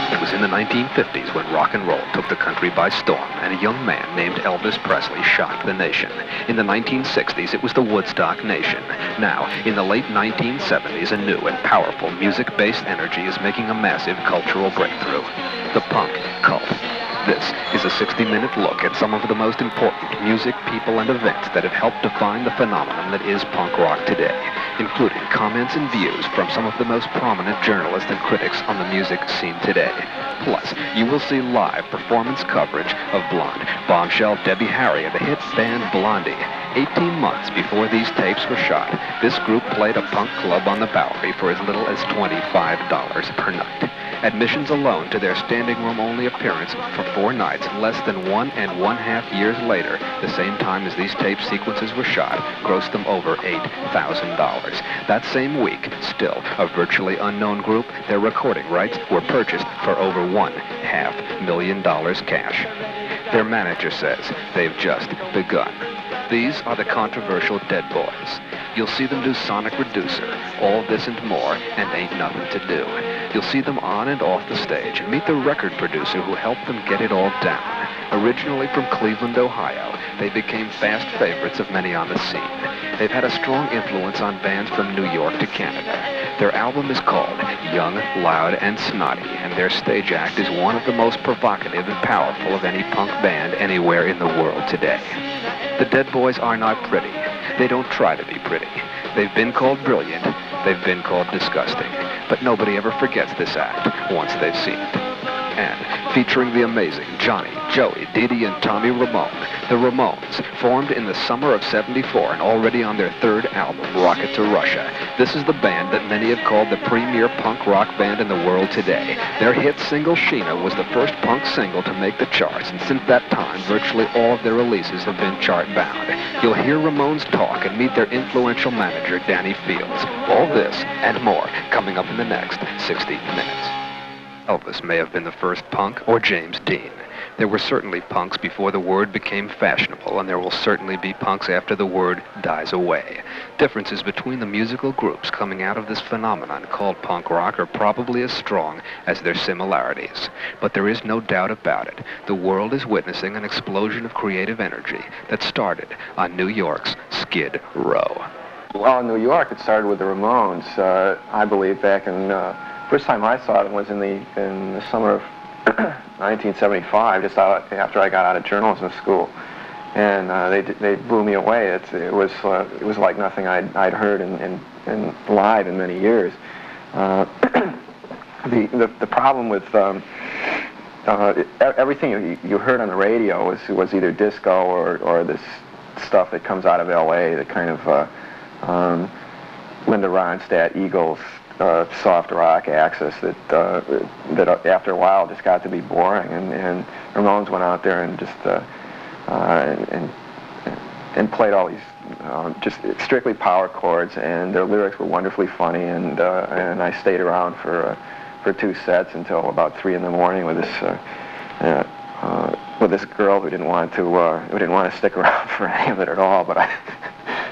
It was in the 1950s when rock and roll took the country by storm, and a young man named Elvis Presley shocked the nation. In the 1960s, it was the Woodstock Nation. Now, in the late 1970s, a new and powerful music-based energy is making a massive cultural breakthrough. The punk cult. This is a 60-minute look at some of the most important music, people, and events that have helped define the phenomenon that is punk rock today, including comments and views from some of the most prominent journalists and critics on the music scene today. Plus, you will see live performance coverage of blonde bombshell Debbie Harry and the hit band Blondie. 18 months before these tapes were shot, this group played a punk club on the Bowery for as little as $25 per night. Admissions alone to their standing room only appearance for 4 nights, less than 1.5 years later, the same time as these tape sequences were shot, grossed them over $8,000. That same week, still a virtually unknown group, their recording rights were purchased for over $1.5 million cash. Their manager says they've just begun. These are the controversial Dead Boys. You'll see them do Sonic Reducer, All This and More, and Ain't Nothing to Do. You'll see them on and off the stage. Meet the record producer who helped them get it all down. Originally from Cleveland, Ohio, they became fast favorites of many on the scene. They've had a strong influence on bands from New York to Canada. Their album is called Young, Loud, and Snotty, and their stage act is one of the most provocative and powerful of any punk band anywhere in the world today. The Dead Boys are not pretty. They don't try to be pretty. They've been called brilliant. They've been called disgusting. But nobody ever forgets this act once they've seen it. And featuring the amazing Johnny, Joey, Dee Dee, and Tommy Ramone, the Ramones, formed in the summer of '74 and already on their 3rd album, Rocket to Russia. This is the band that many have called the premier punk rock band in the world today. Their hit single, Sheena, was the first punk single to make the charts, and since that time, virtually all of their releases have been chart-bound. You'll hear Ramones talk and meet their influential manager, Danny Fields. All this and more coming up in the next 60 minutes. Elvis may have been the first punk, or James Dean. There were certainly punks before the word became fashionable, and there will certainly be punks after the word dies away. Differences between the musical groups coming out of this phenomenon called punk rock are probably as strong as their similarities. But there is no doubt about it. The world is witnessing an explosion of creative energy that started on New York's Skid Row. Well, in New York, it started with the Ramones, I believe, back in... First time I saw them was in the summer of 1975, just after I got out of journalism school, and they blew me away. It was like nothing I'd heard in live in many years. The problem with everything you heard on the radio was either disco or this stuff that comes out of L.A. the kind of Linda Ronstadt, Eagles. Soft rock axis that after a while just got to be boring, and Ramones went out there and just and played all these just strictly power chords, and their lyrics were wonderfully funny, and I stayed around for 2 sets until about 3 in the morning with this girl who didn't want to stick around for any of it at all, but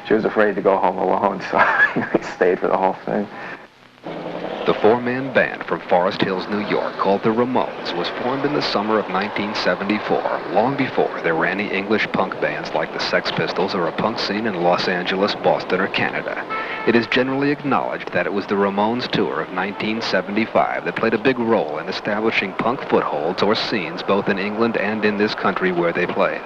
she was afraid to go home alone, so I stayed for the whole thing. The four-man band from Forest Hills, New York, called the Ramones, was formed in the summer of 1974, long before there were any English punk bands like the Sex Pistols or a punk scene in Los Angeles, Boston, or Canada. It is generally acknowledged that it was the Ramones tour of 1975 that played a big role in establishing punk footholds or scenes both in England and in this country where they played.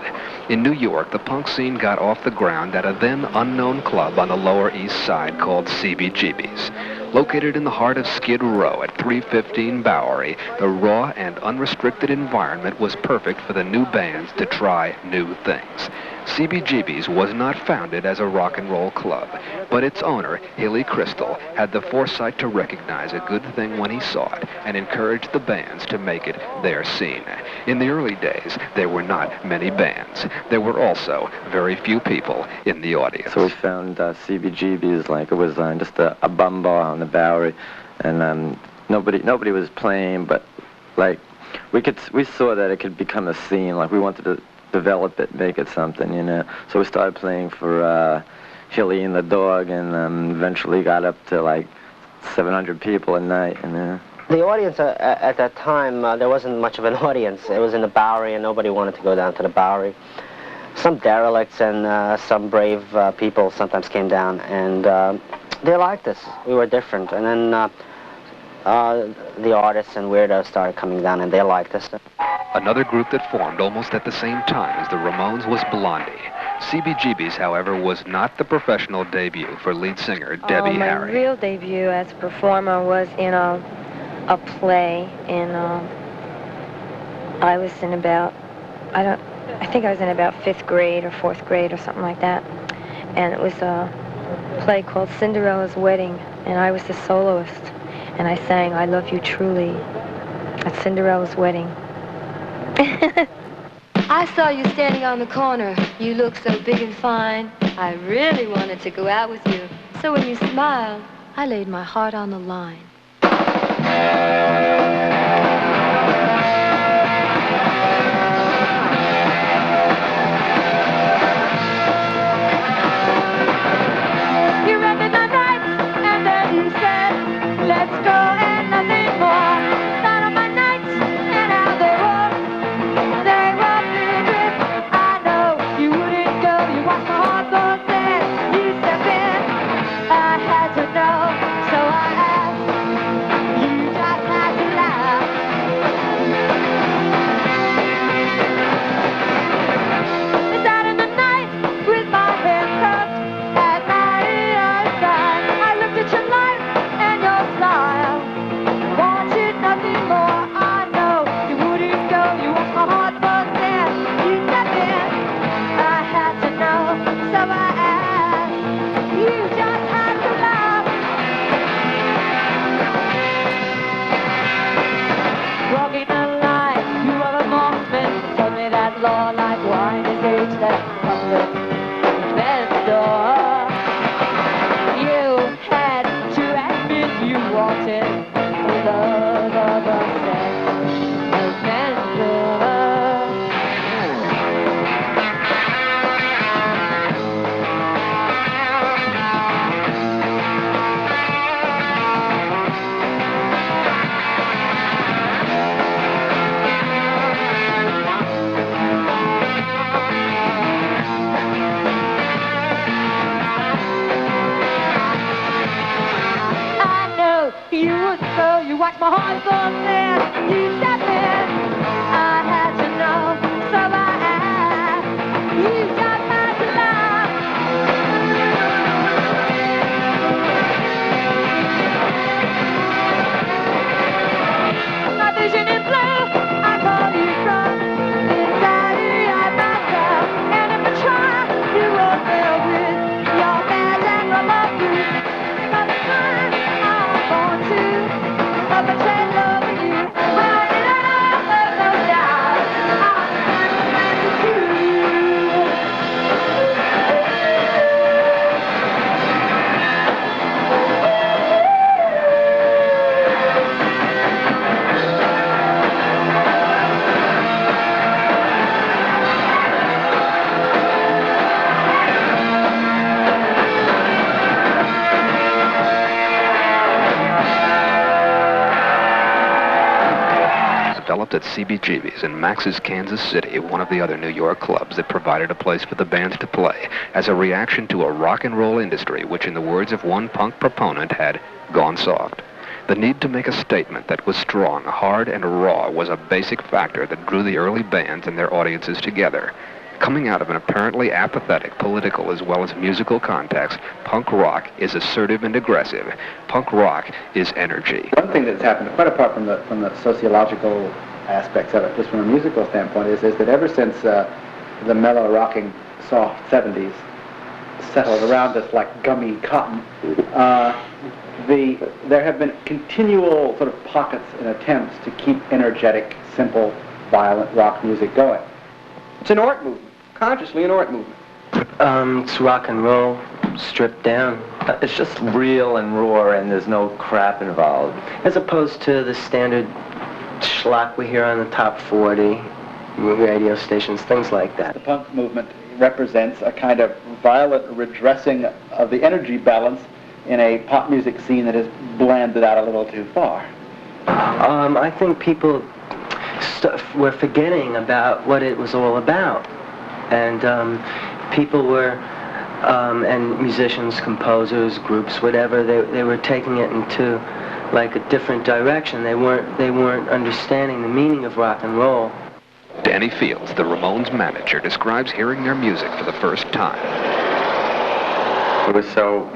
In New York, the punk scene got off the ground at a then unknown club on the Lower East Side called Cbgb's. Located in the heart of Skid Row at 315 Bowery, the raw and unrestricted environment was perfect for the new bands to try new things. Cbgb's was not founded as a rock and roll club, but its owner, Hilly Crystal, had the foresight to recognize a good thing when he saw it and encouraged the bands to make it their scene. In the early days, there were not many bands. There were also very few people in the audience. So we found Cbgb's, like it was just a bum bar on the Bowery, and nobody was playing, but like we saw that it could become a scene. Like we wanted to develop it, make it something, you know. So we started playing for Hilly and the Dog, and eventually got up to like 700 people a night. And the audience at that time, there wasn't much of an audience. It was in the Bowery, and nobody wanted to go down to the Bowery. Some derelicts and some brave people sometimes came down, and they liked us. We were different. And then the artists and weirdos started coming down, and they liked us. Another group that formed almost at the same time as the Ramones was Blondie. Cbgb's, however, was not the professional debut for lead singer Debbie Harry. My real debut as a performer was in a play in, I was in about, I think I was in about 5th grade or 4th grade or something like that. And it was a play called Cinderella's Wedding, and I was the soloist. And I sang I Love You Truly at Cinderella's wedding. I saw you standing on the corner. You look so big and fine. I really wanted to go out with you. So when you smiled, I laid my heart on the line. You rented the night, and then you said, let's go and nothing more. Thought of my nights and how they were filled with. I know you wouldn't go. You watched my heart go dead. You stepped in. I had to know, so I asked. You just had to laugh. I sat in the night with my hands cupped at my side. I looked at your light and your smile. Wanted nothing more. I know you wouldn't go. You watched my heart bust there. You stepped in. I had to know, so I asked. You just had to laugh. Walking the line, you are a marksman. Told me that law like wine is age that comes with the door. You had to admit you wanted the love of a sex offender. I know you would go. You watched my heart go there. You stepped in. I had to know, so I asked. You just had to laugh. My vision in blue, I call you from inside myself. And if I try, you won't deal with your bad and I love you. But the time I'm born to, but betray love you. Well, developed at Cbgb'S in Max's Kansas City, one of the other New York clubs that provided a place for the bands to play, as a reaction to a rock and roll industry which, in the words of one punk proponent, had gone soft. The need to make a statement that was strong, hard, and raw was a basic factor that drew the early bands and their audiences together. Coming out of an apparently apathetic political as well as musical context, punk rock is assertive and aggressive. Punk rock is energy. One thing that's happened, quite apart from the sociological aspects of it, just from a musical standpoint, is that ever since the mellow, rocking, soft 70s settled around us like gummy cotton, there have been continual sort of pockets and attempts to keep energetic, simple, violent rock music going. It's an art movement, consciously an art movement. It's rock and roll, stripped down. It's just real and raw, and there's no crap involved. As opposed to the standard schlock we hear on the top 40, radio stations, things like that. The punk movement represents a kind of violent redressing of the energy balance in a pop music scene that has blanded out a little too far. I think people were forgetting about what it was all about, and people were, and musicians, composers, groups, whatever, they were taking it into like a different direction. They weren't understanding the meaning of rock and roll. Danny Fields, the Ramones manager, describes hearing their music for the first time. It was so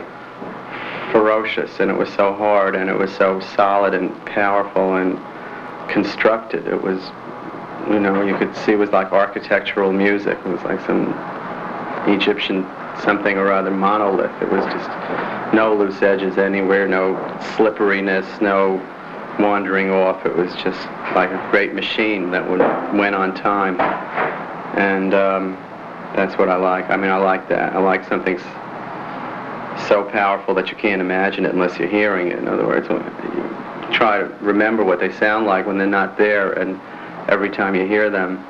ferocious, and it was so hard, and it was so solid and powerful and constructed. It was, you know, you could see it was like architectural music. It was like some Egyptian something or other monolith. It was just no loose edges anywhere, no slipperiness, no wandering off. It was just like a great machine that went on time. And that's what I like. I mean, I like that. I like something so powerful that you can't imagine it unless you're hearing it. In other words, you try to remember what they sound like when they're not there, and every time you hear them,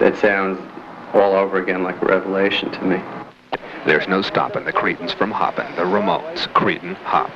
it sounds all over again like a revelation to me. There's no stopping the Cretins from hopping. The Ramones, Cretin, hop.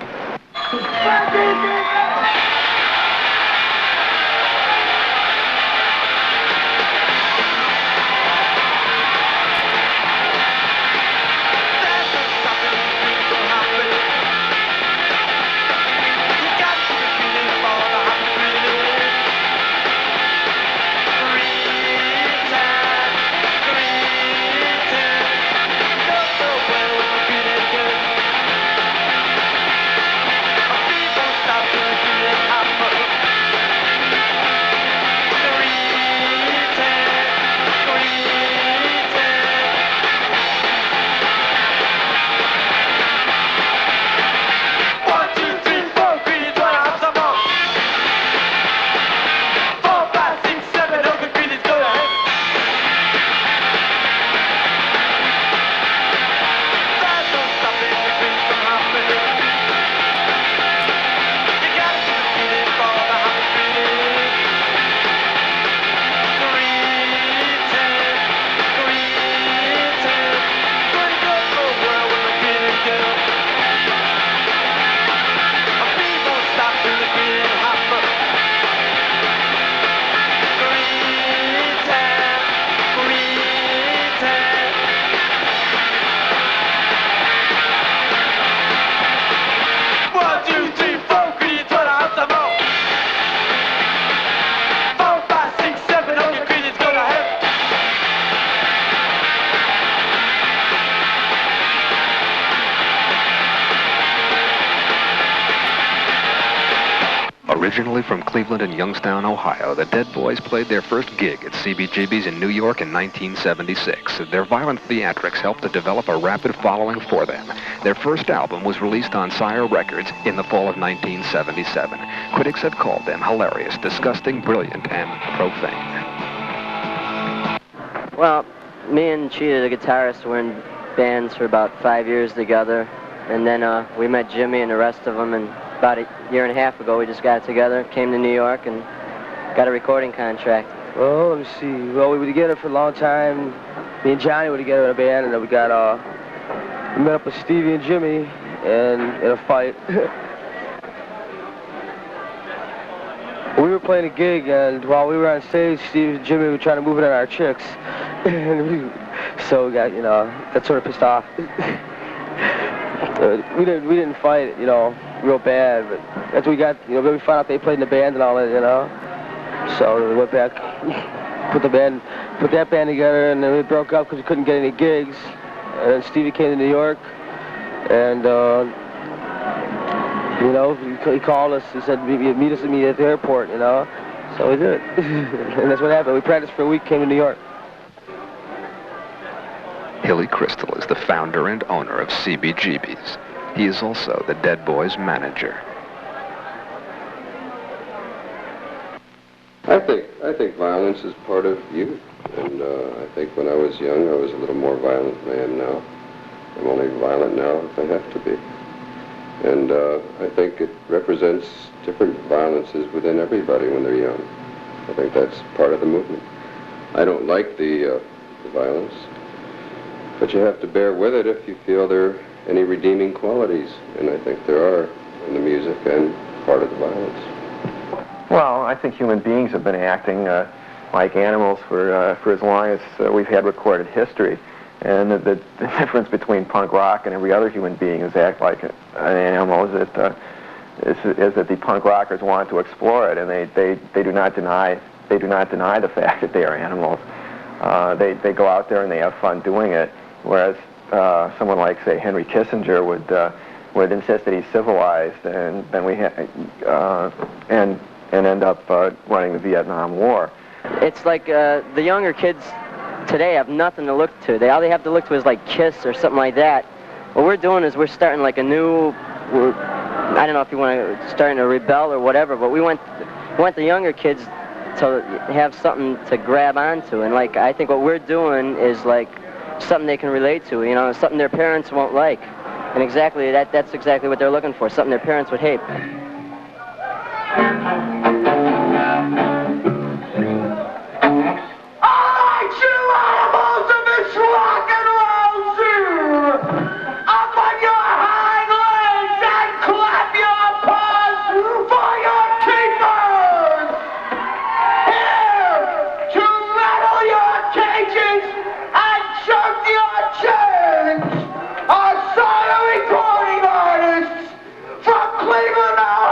Originally from Cleveland and Youngstown, Ohio, the Dead Boys played their first gig at Cbgb'S in New York in 1976. Their violent theatrics helped to develop a rapid following for them. Their first album was released on Sire Records in the fall of 1977. Critics have called them hilarious, disgusting, brilliant, and profane. Well, me and Cheetah, the guitarist, were in bands for about 5 years together, and then we met Jimmy and the rest of them, and about a year and a half ago we just got together, came to New York, and got a recording contract. Well, let me see. Well, we were together for a long time. Me and Johnny were together in a band, and then we met up with Stevie and Jimmy in a fight. We we were playing a gig, and while we were on stage, Steve and Jimmy were trying to move it on our chicks. So we got, you know, that sort of pissed off. We didn't fight, you know, real bad, but after we got, you know, we found out they played in the band and all that, you know. So we went back, put that band together, and then we broke up because we couldn't get any gigs. And then Stevie came to New York, and you know, he called us. He said, meet us at the airport, you know. So we did. And that's what happened. We practiced for a week, came to New York. Hilly Crystal is the founder and owner of Cbgb's. He is also the Dead Boys' manager. I think violence is part of youth, and I think when I was young, I was a little more violent than I am now. I'm only violent now if I have to be. And I think it represents different violences within everybody when they're young. I think that's part of the movement. I don't like the violence, but you have to bear with it if you feel there are any redeeming qualities, and I think there are in the music and part of the violence. Well, I think human beings have been acting like animals for as long as we've had recorded history. And the difference between punk rock and every other human being is act like an animal is that the punk rockers want to explore it, and they do not deny the fact that they are animals. They go out there and they have fun doing it, whereas someone like, say, Henry Kissinger would insist that he's civilized, and then and end up running the Vietnam War. It's like the younger kids today have nothing to look to. All they have to look to is like Kiss or something like that. What we're doing is we're starting like I don't know if you want to, starting to rebel or whatever, but we want the younger kids to have something to grab onto. And like, I think what we're doing is like something they can relate to, you know, something their parents won't like. And exactly, that's exactly what they're looking for, something their parents would hate. Recording artists from Cleveland, Ohio.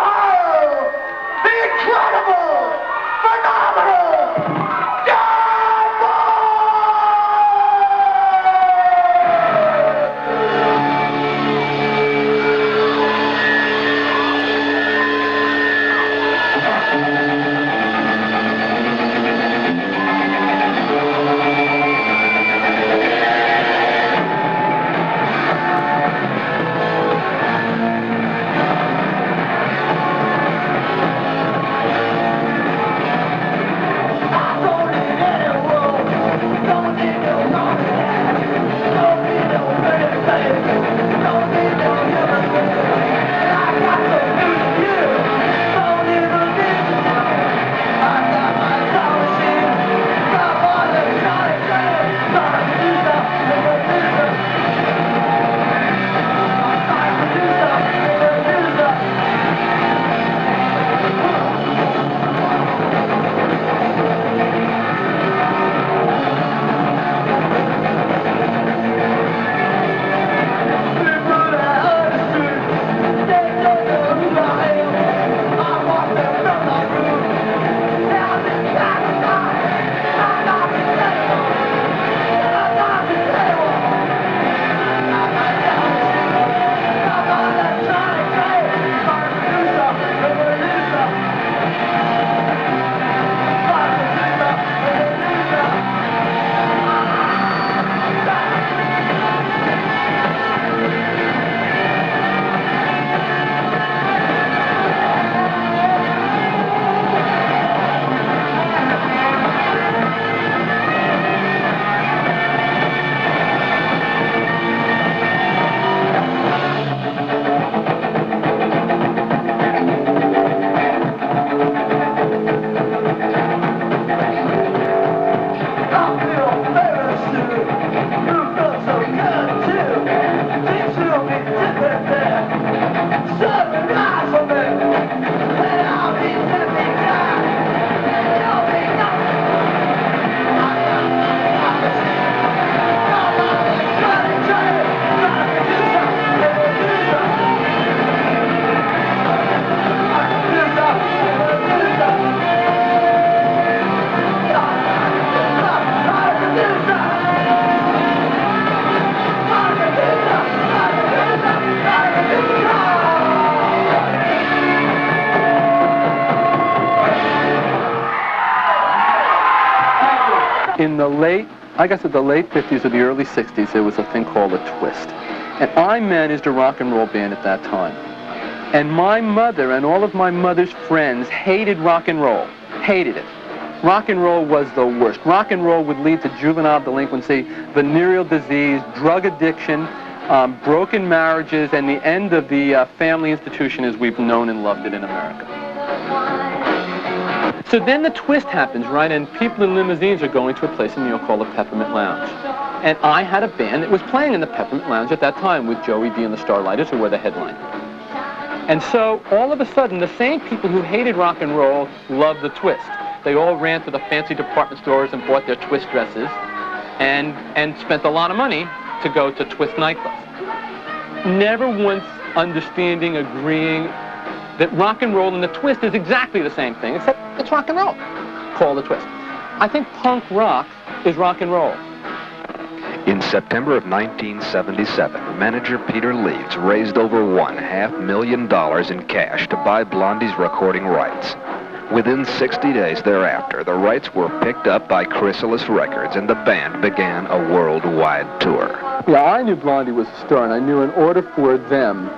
in the late 50s or the early 60s, there was a thing called a twist. And I managed a rock and roll band at that time. And my mother and all of my mother's friends hated rock and roll. Hated it. Rock and roll was the worst. Rock and roll would lead to juvenile delinquency, venereal disease, drug addiction, broken marriages, and the end of the family institution as we've known and loved it in America. So then the twist happens, right? And people in limousines are going to a place in New York called the Peppermint Lounge. And I had a band that was playing in the Peppermint Lounge at that time with Joey D and the Starlighters, who were the headline. And so all of a sudden, the same people who hated rock and roll loved the twist. They all ran to the fancy department stores and bought their twist dresses and spent a lot of money to go to twist nightclubs. Never once understanding, agreeing that rock and roll and the twist is exactly the same thing, except it's rock and roll. Call the twist. I think punk rock is rock and roll. In September of 1977, manager Peter Leeds raised over $1.5 million in cash to buy Blondie's recording rights. Within 60 days thereafter, the rights were picked up by Chrysalis Records and the band began a worldwide tour. Yeah, I knew Blondie was a star, and I knew in order for them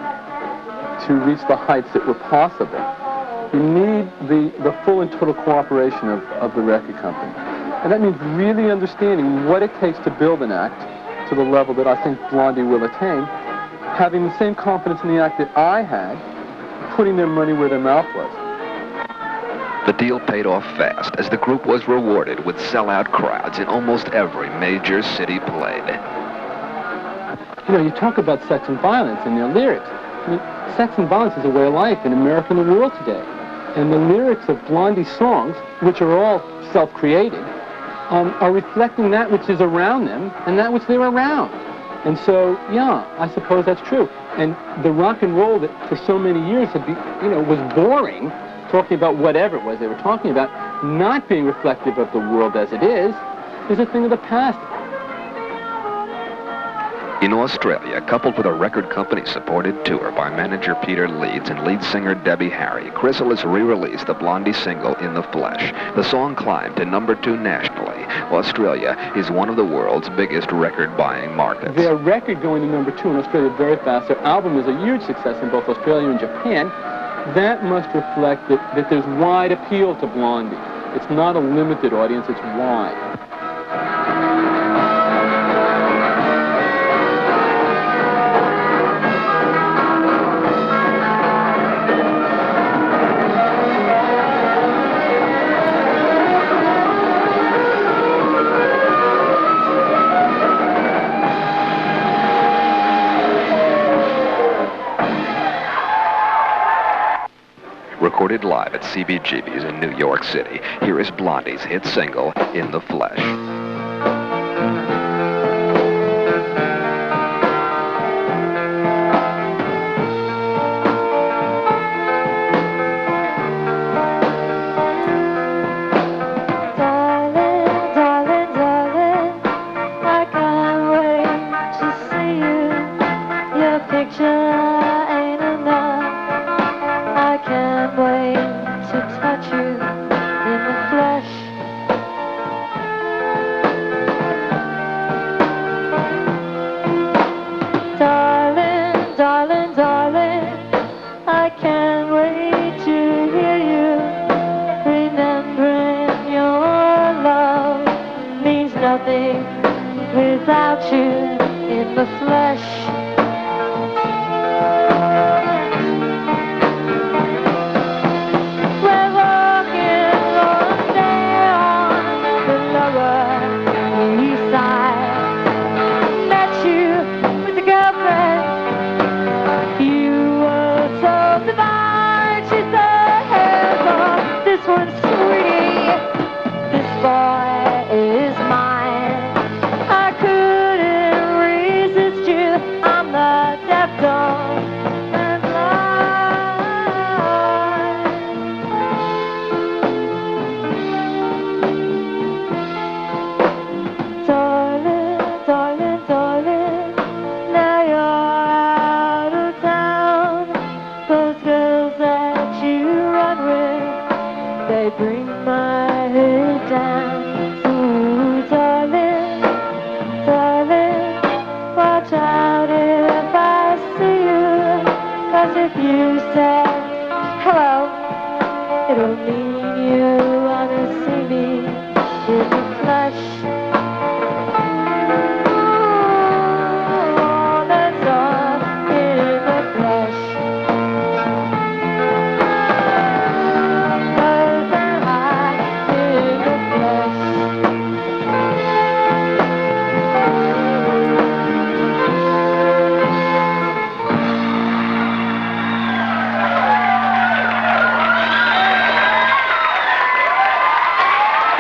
to reach the heights that were possible, you need the full and total cooperation of the record company. And that means really understanding what it takes to build an act to the level that I think Blondie will attain, having the same confidence in the act that I had, putting their money where their mouth was. The deal paid off fast as the group was rewarded with sellout crowds in almost every major city played. You know, you talk about sex and violence in their lyrics. I mean, sex and violence is a way of life in America and the world today. And the lyrics of Blondie's songs, which are all self-created, are reflecting that which is around them and that which they're around. And so, yeah, I suppose that's true. And the rock and roll that for so many years had was boring, talking about whatever it was they were talking about, not being reflective of the world as it is a thing of the past. In Australia, coupled with a record company-supported tour by manager Peter Leeds and lead singer Debbie Harry, Chrysalis re-released the Blondie single In the Flesh. The song climbed to #2 nationally. Australia is one of the world's biggest record-buying markets. Their record going to #2 in Australia very fast. Their album is a huge success in both Australia and Japan. That must reflect that there's wide appeal to Blondie. It's not a limited audience, it's wide. Recorded live at Cbgb's in New York City, here is Blondie's hit single, In the Flesh. Without you in the flesh. We're walking all day on the lower east side. Met you with a girlfriend. You were so divine. She said, hey, Lord, this one's sweet. This boy is mine. Bring my head down. Ooh,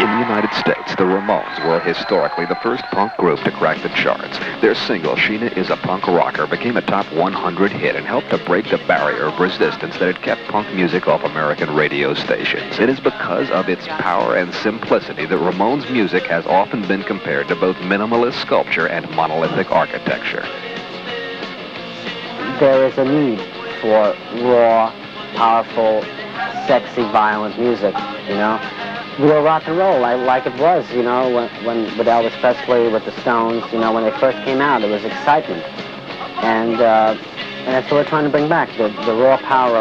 In the United States, the Ramones were historically the first punk group to crack the charts. Their single, Sheena is a Punk Rocker, became a top 100 hit and helped to break the barrier of resistance that had kept punk music off American radio stations. It is because of its power and simplicity that Ramones music has often been compared to both minimalist sculpture and monolithic architecture. There is a need for raw, powerful, sexy, violent music, you know? Real rock and roll, like it was, you know, when with Elvis Presley, with the Stones, you know, when they first came out, there was excitement. And that's what we're trying to bring back, the raw power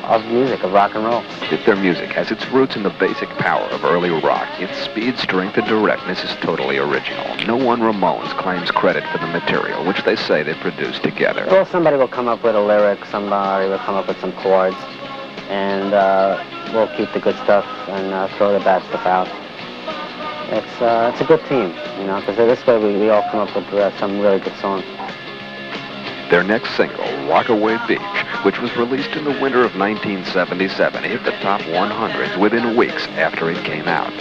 of music, of rock and roll. If their music has its roots in the basic power of early rock, its speed, strength, and directness is totally original. No one Ramones claims credit for the material, which they say they produced together. Well, somebody will come up with a lyric, somebody will come up with some chords, and we'll keep the good stuff and throw the bad stuff out. It's a good team, you know, because this way we all come up with some really good songs. Their next single, Rockaway Beach, which was released in the winter of 1977, hit the top 100s within weeks after it came out.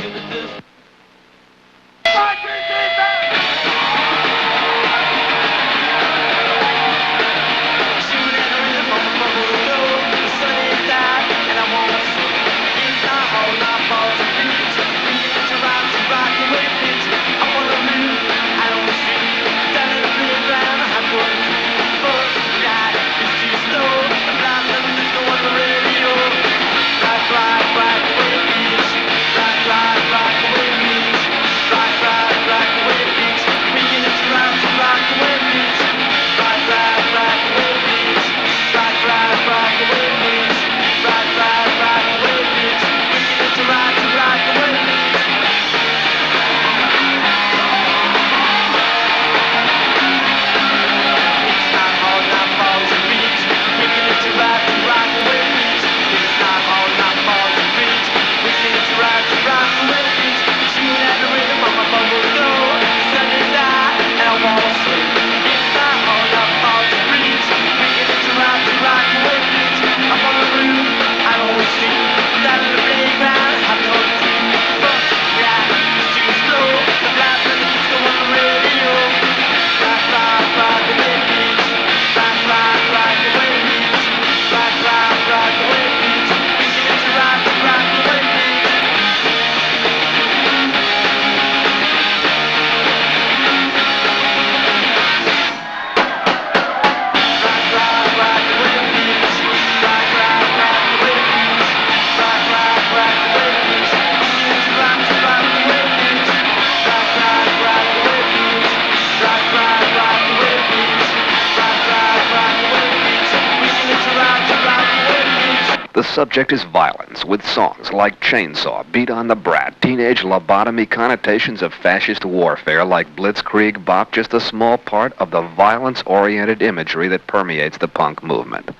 The subject is violence, with songs like Chainsaw, Beat on the Brat, teenage lobotomy connotations of fascist warfare like Blitzkrieg, Bop, just a small part of the violence-oriented imagery that permeates the punk movement.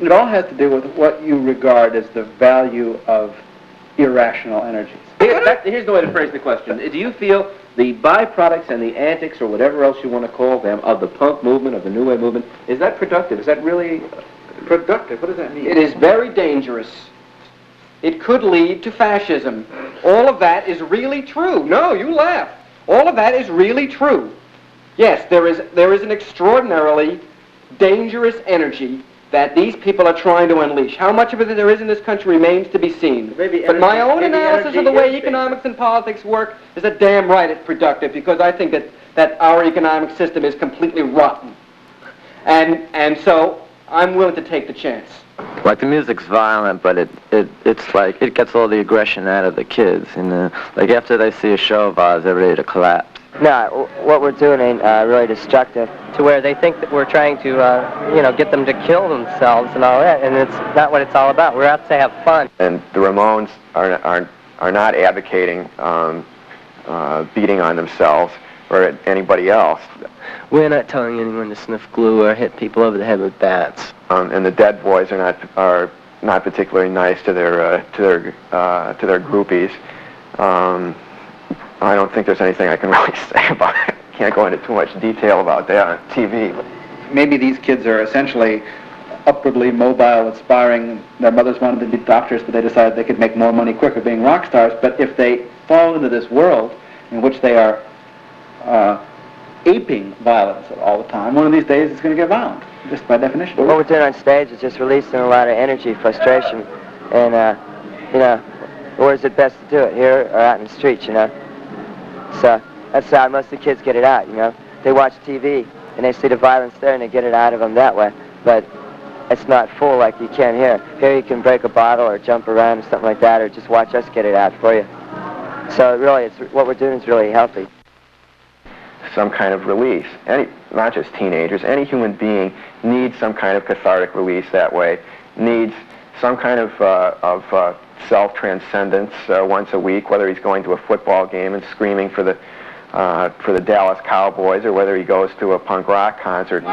It all has to do with what you regard as the value of irrational energies. Here's the way to phrase the question. Do you feel the byproducts and the antics, or whatever else you want to call them, of the punk movement, of the New Wave movement, is that productive? Is that really... Productive? What does that mean? It is very dangerous. It could lead to fascism. All of that is really true. No, you laugh. All of that is really true. Yes, there is an extraordinarily dangerous energy that these people are trying to unleash. How much of it there is in this country remains to be seen. But my own analysis of the way economics and politics work is that damn right it's productive, because I think that our economic system is completely rotten. And so I'm willing to take the chance. Like, the music's violent, but it's like, it gets all the aggression out of the kids. And like, after they see a show of ours, they're ready to collapse. No, what we're doing ain't really destructive, to where they think that we're trying to, get them to kill themselves and all that, and it's not what it's all about. We're out to have fun. And the Ramones are not advocating beating on themselves or anybody else. We're not telling anyone to sniff glue or hit people over the head with bats. And the Dead Boys are not particularly nice to their groupies. I don't think there's anything I can really say about it. Can't go into too much detail about that on TV. Maybe these kids are essentially upwardly mobile, aspiring. Their mothers wanted them to be doctors, but they decided they could make more money quicker being rock stars. But if they fall into this world in which they are aping violence all the time, one of these days it's going to get violent, just by definition. What we're doing on stage is just releasing a lot of energy, frustration, and, you know, where is it best to do it, here or out in the streets, you know? So that's how most of the kids get it out, you know? They watch TV, and they see the violence there, and they get it out of them that way. But it's not full like you can here. Here you can break a bottle or jump around or something like that, or just watch us get it out for you. So really, what we're doing is really healthy. Some kind of release. Not just teenagers, any human being needs some kind of cathartic release that way, needs some kind of self-transcendence once a week, whether he's going to a football game and screaming for the Dallas Cowboys, or whether he goes to a punk rock concert.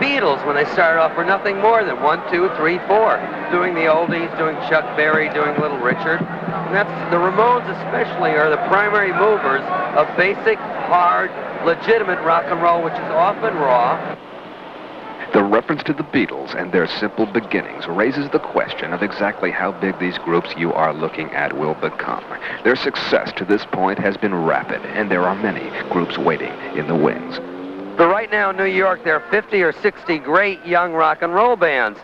Beatles, when they started off, were nothing more than 1, 2, 3, 4, doing the oldies, doing Chuck Berry, doing Little Richard. And that's, the Ramones especially are the primary movers of basic, hard, legitimate rock and roll, which is often raw. The reference to the Beatles and their simple beginnings raises the question of exactly how big these groups you are looking at will become. Their success to this point has been rapid, and there are many groups waiting in the wings. But right now in New York, there are 50 or 60 great young rock and roll bands.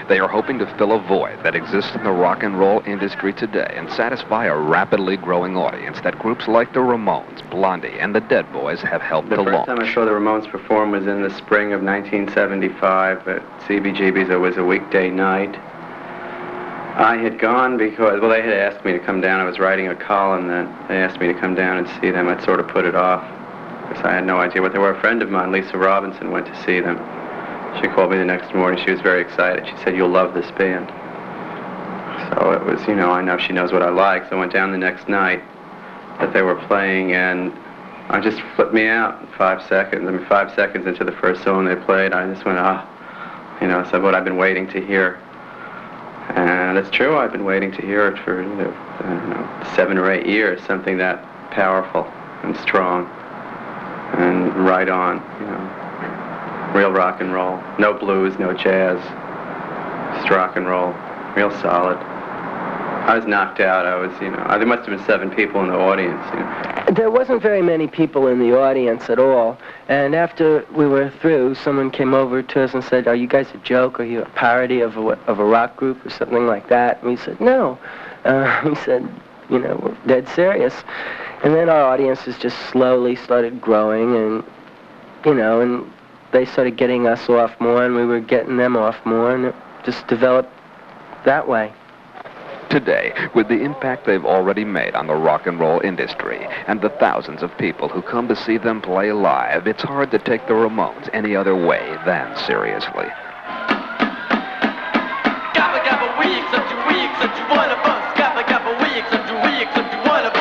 They are hoping to fill a void that exists in the rock and roll industry today and satisfy a rapidly growing audience that groups like the Ramones, Blondie, and the Dead Boys have helped to launch. The first time I saw the Ramones perform was in the spring of 1975 at Cbgb's. It was a weekday night. I had gone because, well, they had asked me to come down. I was writing a column that they asked me to come down and see them. I'd sort of put it off because I had no idea what they were. A friend of mine, Lisa Robinson, went to see them. She called me the next morning. She was very excited. She said, "You'll love this band." So it was, you know, I know she knows what I like. So I went down the next night that they were playing, and I just flipped me out in 5 seconds. I mean, 5 seconds into the first song they played, I just went, you know, said what I've been waiting to hear. And it's true, I've been waiting to hear it for, you know, I don't know, 7 or 8 years, something that powerful and strong and right on, you know. Real rock and roll. No blues, no jazz. Just rock and roll. Real solid. I was knocked out. I was, you know, there must have been 7 people in the audience. You know. There wasn't very many people in the audience at all. And after we were through, someone came over to us and said, "Are you guys a joke? Are you a parody of a rock group or something like that?" And we said, "No." We said, "You know, we're dead serious." And then our audiences just slowly started growing, and, you know, and they started getting us off more, and we were getting them off more, and it just developed that way. Today, with the impact they've already made on the rock and roll industry and the thousands of people who come to see them play live, it's hard to take the Ramones any other way than seriously. Gabba gabba, we accept you one of us. Gabba gabba, we accept you one of us.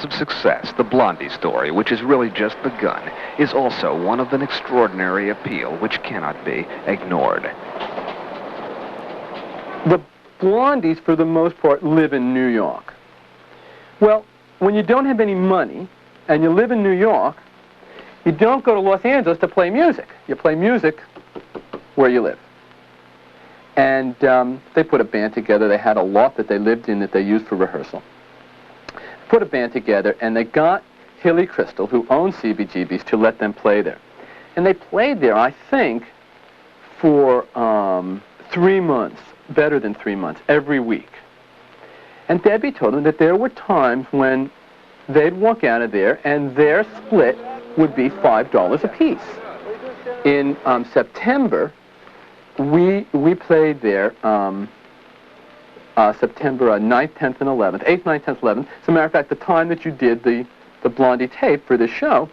Of success, the Blondie story, which is really just begun, is also one of an extraordinary appeal which cannot be ignored. The Blondies, for the most part, live in New York. Well, when you don't have any money and you live in New York, you don't go to Los Angeles to play music. You play music where you live. And they put a band together. They had a loft that they lived in that they used for rehearsal. Put a band together, and they got Hilly Crystal, who owned Cbgb's, to let them play there. And they played there, I think, for 3 months, better than 3 months, every week. And Debbie told them that there were times when they'd walk out of there and their split would be $5 apiece. In September, we played there September 9th, 10th, and 11th, 8th, 9th, 10th, 11th. As a matter of fact, the time that you did the Blondie tape for the show,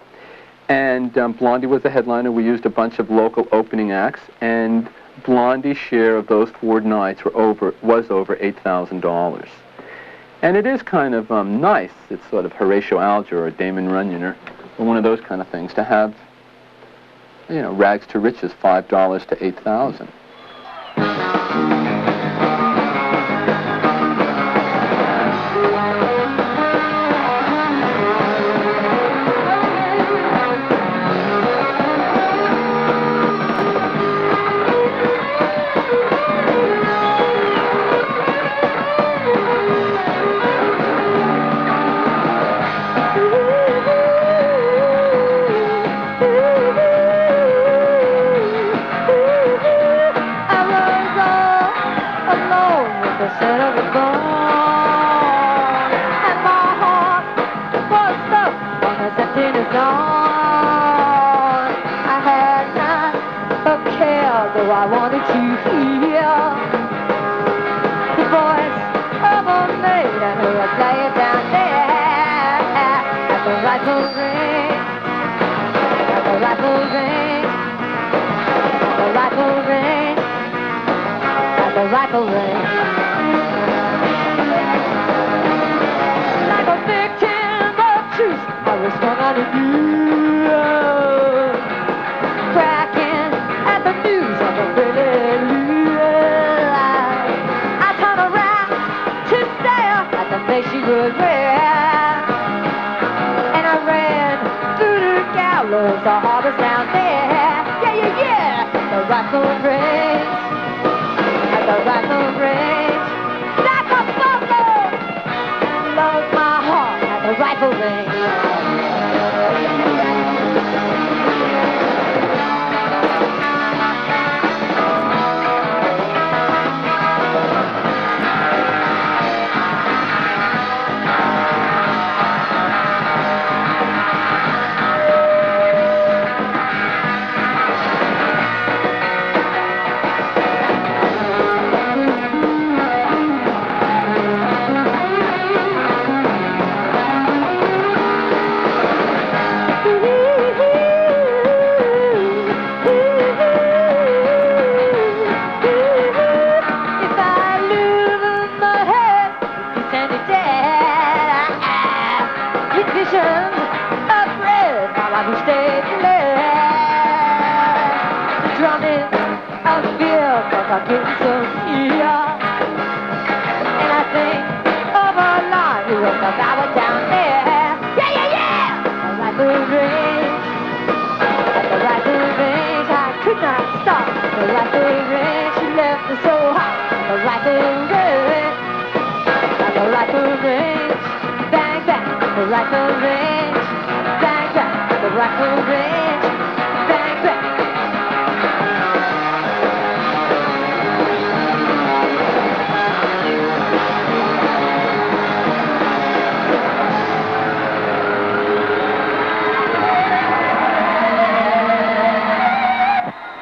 and Blondie was the headliner. We used a bunch of local opening acts, and Blondie's share of those 4 nights was over $8,000. And it is kind of nice. It's sort of Horatio Alger or Damon Runyon or one of those kind of things to have, you know, rags to riches, $5 to $8,000. I wanted to hear the voice of a maiden who would play it down there at the rifle range, at the rifle range, at the rifle range, at the rifle range. Like a victim of truth, I was strung on a noose, cracking at the news of a I turned around to stare at the face she would wear, and I ran through the gallows, the harbors down there. Yeah, yeah, yeah. The rifle range, at the rifle range, like a buffalo, loves my heart at the rifle range.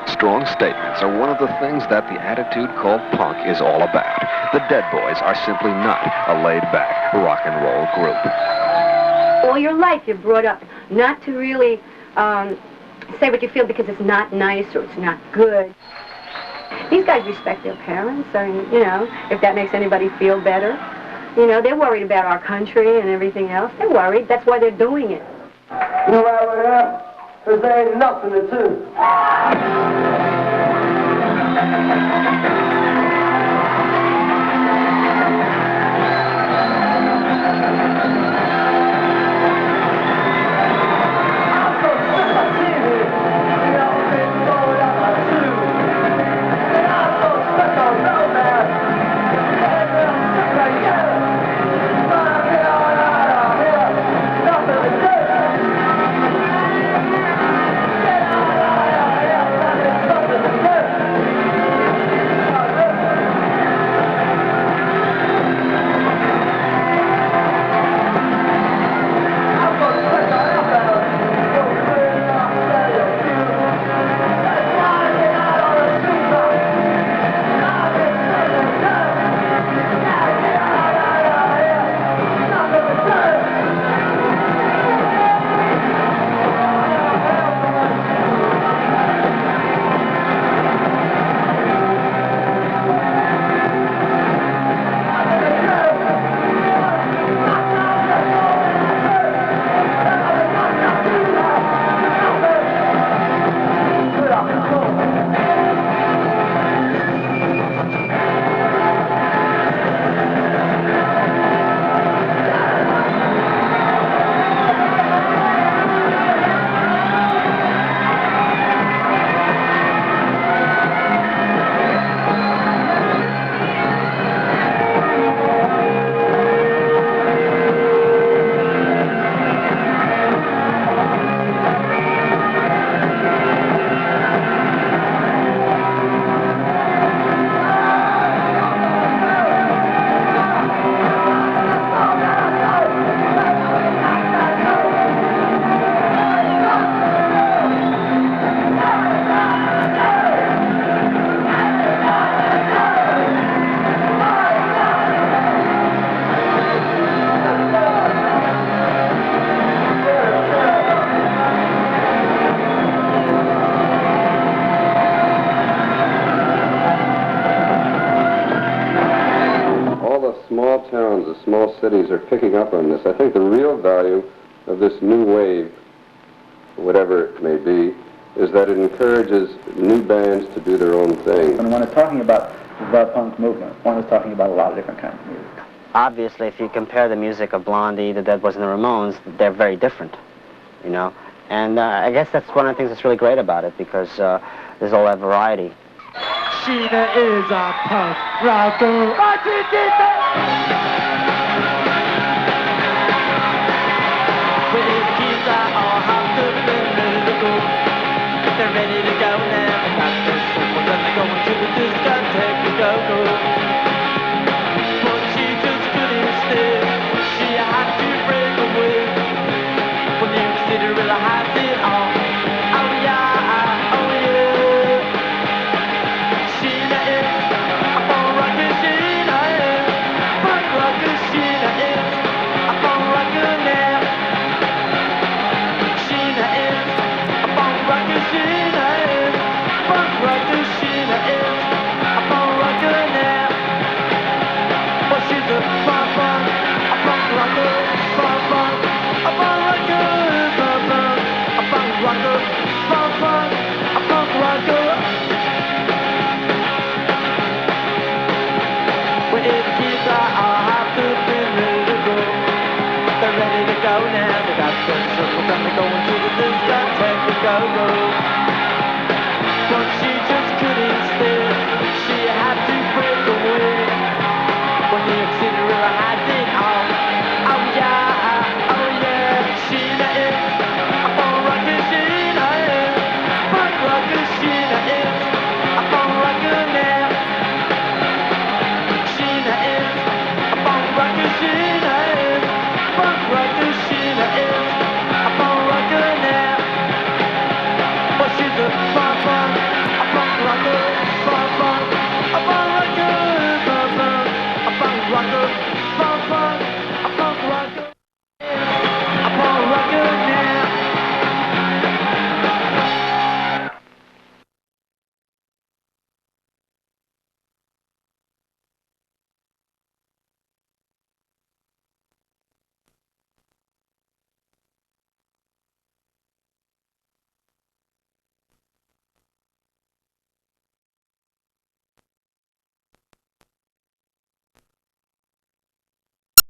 Strong statements are one of the things that the attitude called punk is all about. The Dead Boys are simply not a laid-back rock and roll group. All your life you're brought up not to really say what you feel because it's not nice or it's not good. These guys respect their parents, and, you know, if that makes anybody feel better. You know, they're worried about our country and everything else. They're worried. That's why they're doing it. You know why we're here? Because there ain't nothing to do. small towns, the small cities are picking up on this. I think the real value of this new wave, whatever it may be, is that it encourages new bands to do their own thing. When one is talking about the punk movement, one is talking about a lot of different kinds of music. Obviously, if you compare the music of Blondie, the Dead Boys, and the Ramones, they're very different, you know. And I guess that's one of the things that's really great about it, because there's all that variety. Sheena is a punk rocker. Well, the kids are all hopped up and ready to go. They're ready to go